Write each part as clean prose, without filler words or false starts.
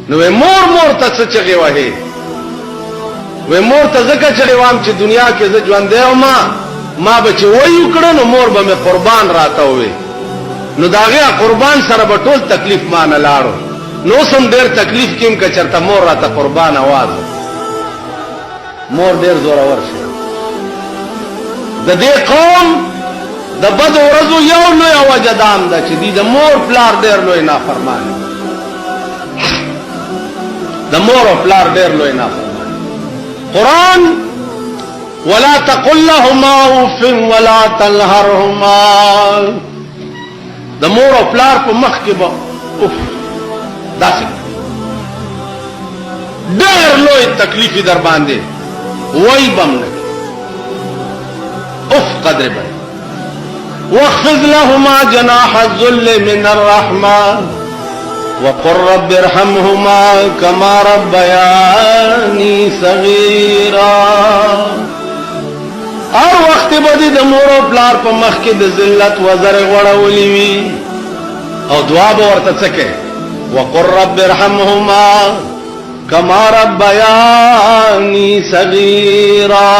نو مور ته څه چغې وهې وې مور ته ځکه چغې وام چې دنیا کې زه ژوندی یم ما به چې وی وکړه نو مور به مې قربان راته ووې نو د هغې قربان سره به ټول تکلیف ما نه لاړو نو اوس هم ډېر تکلیف کې یم که چېرته مور راته قربانه وازه مور ډېر زورور شي د دې قوم د بدو ورځو یو لویه وجه دا هم ده چې دوی د مور پلار ډېر لوی نافرمان د مور او پلار ډېر لوی نافرمان قرآن ولا تقل لهما اف ولا تنهرهما د مور او پلار په مخ کې به اف داسې ډېر لوی تکلیف در باندې وای بم نه اف قدر به واخفض لهما جناح الذل من الرحمه وقل رب ارحمهما كما ربياني صغيرا اور وخت بدی د مور او پلار په مخ کې د ذلت وزر غړولې وي او دعا به ورته څکه وقل رب ارحمهما كما ربياني صغيرا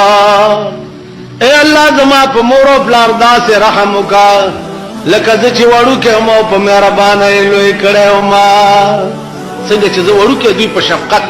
اے الله زما په مور او پلار داسې رحم وکا لکه زه چې وړوکی یم او په مهربانۍ لوی کړی یم څنګه چې زه وړوکی دوی په شفقت